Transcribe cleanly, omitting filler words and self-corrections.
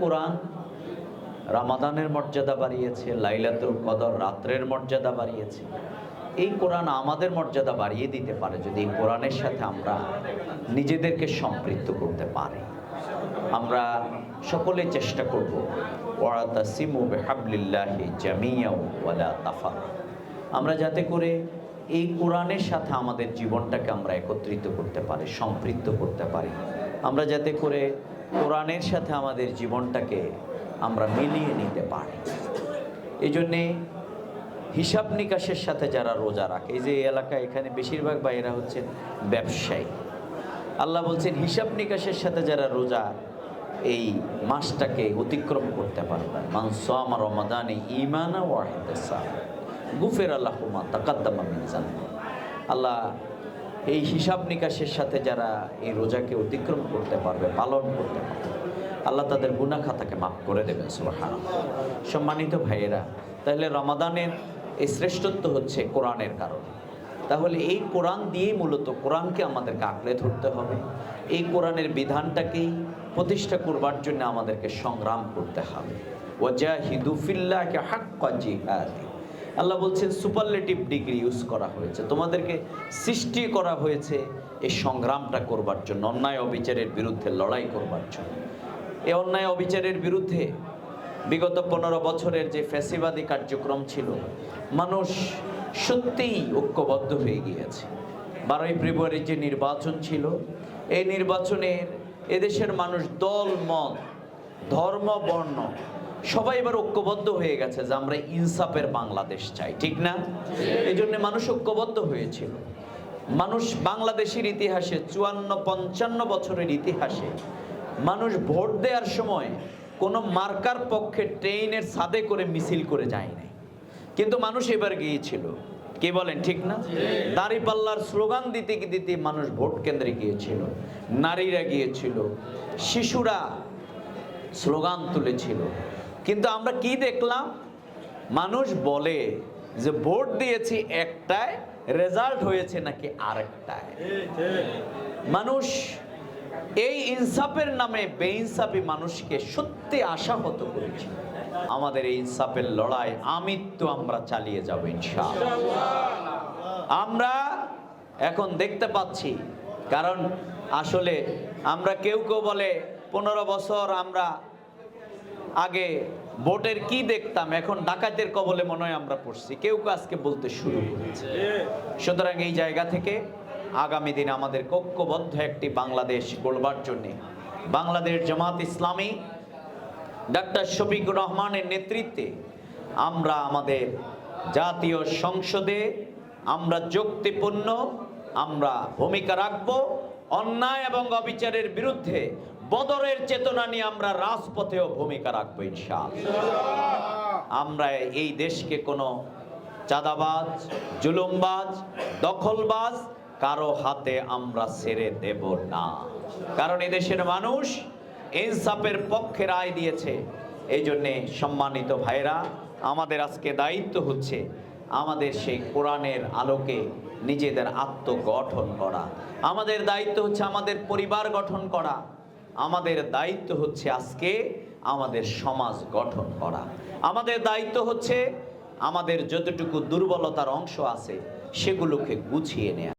কোরআন রমাদানের মর্যাদা বাড়িয়েছে, লাইলাতুল কদর রাত্রের মর্যাদা বাড়িয়েছে। এই কোরআন আমাদের মর্যাদা বাড়িয়ে দিতে পারে যদি এই কোরআনের সাথে আমরা নিজেদেরকে সম্পৃক্ত করতে পারি। আমরা সকলে চেষ্টা করব ওয়াতাসিমু বিহাবলিল্লাহি জামিয়াও ওয়ালা তাফাররাকু, আমরা যাতে করে এই কোরআনের সাথে আমাদের জীবনটাকে আমরা একত্রিত করতে পারি, সম্পৃক্ত করতে পারি। আমরা যাতে করে কোরআনের সাথে আমাদের জীবনটাকে আমরা মিলিয়ে নিতে পারি। এই জন্যে হিসাব নিকাশের সাথে যারা রোজা রাখে, এই যে এলাকায় এখানে বেশিরভাগ ভাইয়েরা হচ্ছেন ব্যবসায়ী, আল্লাহ বলছেন হিসাব নিকাশের সাথে যারা রোজা এই মাসটাকে অতিক্রম করতে পারবে, মান সামা রমাদানে ঈমানা ওয়া ইহতিসাবা গুফিরা লাহু মা তাকাদ্দামা মিন যানবি। আল্লাহ এই হিসাব নিকাশের সাথে যারা এই রোজাকে অতিক্রম করতে পারবে, পালন করতে পারবে, আল্লাহ তাদের গুনাহ খাতাকে মাফ করে দেবেন সুবহানাল্লাহ। সম্মানিত ভাইয়েরা, তাহলে রমাদানের এই শ্রেষ্ঠত্ব হচ্ছে কোরআনের কারণে। তাহলে এই কোরআন দিয়েই মূলত কোরআনকে আমাদেরকে আঁকড়ে ধরতে হবে। এই কোরআনের বিধানটাকেই প্রতিষ্ঠা করবার জন্য আমাদেরকে সংগ্রাম করতে হবে। ওয়াজাহিদু ফিল্লাহি হাক্কা জিহাদি, আল্লাহ বলছেন সুপারলেটিভ ডিগ্রি ইউজ করা হয়েছে, তোমাদেরকে সৃষ্টি করা হয়েছে এই সংগ্রামটা করবার জন্য, অন্যায় অবিচারের বিরুদ্ধে লড়াই করবার জন্য। এই অন্যায় অবিচারের বিরুদ্ধে বিগত 15 বছরের যে ফ্যাসিবাদী কার্যক্রম ছিল, মানুষ সত্যিই ঐক্যবদ্ধ হয়ে গিয়েছে। 12ই ফেব্রুয়ারি যে নির্বাচন ছিল, এই নির্বাচনের এদেশের মানুষ দল মত ধর্ম বর্ণ সবাই এবার ঐক্যবদ্ধ হয়ে গেছে যে আমরা ইনসাফের বাংলাদেশ চাই, ঠিক না? এই জন্য মানুষ ঐক্যবদ্ধ হয়েছিল। মানুষ বাংলাদেশের ইতিহাসে 54-55 বছরের ইতিহাসে মানুষ ভোট দেওয়ার সময় কোনো মার্কার পক্ষে ট্রেনের ছাদে করে মিছিল করে যায় নাই, কিন্তু মানুষ এবার গিয়েছিল। কি বলেন, ঠিক না? দাঁড়িপাল্লার স্লোগান দিতে দিতে মানুষ ভোট কেন্দ্রে গিয়েছিল, নারীরা গিয়েছিল, শিশুরা স্লোগান তুলেছিল। কিন্তু আমরা কি দেখলাম? মানুষ বলে যে ভোট দিয়েছি একটায়, রেজাল্ট হয়েছে নাকি আরেকটায়। মানুষ এই ইনসাফের নামে বেইনসাফি মানুষকে সত্যি আশাহত করেছে। আমাদের এই ইনসাফের লড়াই আমৃত্যু আমরা চালিয়ে যাব ইনশাআল্লাহ। আমরা এখন দেখতে পাচ্ছি, কারণ আসলে আমরা কেউ কেউ বলে 15 বছর আমরা আগে ভোটের কি দেখতাম, এখন ডাকাতের কবলে মনে হয় আমরা পড়ছি, কেউ কেউ আজকে বলতে শুরু করেছে। সুতরাং এই জায়গা থেকে আগামী দিনে আমাদের ঐক্যবদ্ধ একটি বাংলাদেশ গড়বার জন্যে বাংলাদেশ জামাত ইসলামী ডাক্তার শফিকুর রহমানের নেতৃত্বে আমরা আমাদের জাতীয় সংসদে আমরা যুক্তিপূর্ণ আমরা ভূমিকা রাখব। অন্যায় এবং অবিচারের বিরুদ্ধে বদরের চেতনা নিয়ে আমরা রাজপথেও ভূমিকা রাখবো ইনশাআল্লাহ। আমরা এই দেশকে কোনো চাঁদাবাজ, জুলুমবাজ, দখলবাজ কারো হাতে আমরা ছেড়ে দেব না, কারণ এদেশের মানুষ ইনসাফের পক্ষে রায় দিয়েছে। এই জন্যে সম্মানিত ভাইরা, আমাদের আজকে দায়িত্ব হচ্ছে আমাদের সেই কোরআনের আলোকে নিজেদের আত্মগঠন করা। আমাদের দায়িত্ব হচ্ছে আমাদের পরিবার গঠন করা। আমাদের দায়িত্ব হচ্ছে আজকে আমাদের সমাজ গঠন করা। আমাদের দায়িত্ব হচ্ছে আমাদের যতটুকু দুর্বলতার অংশ আছে সেগুলোকে গুছিয়ে নেওয়া।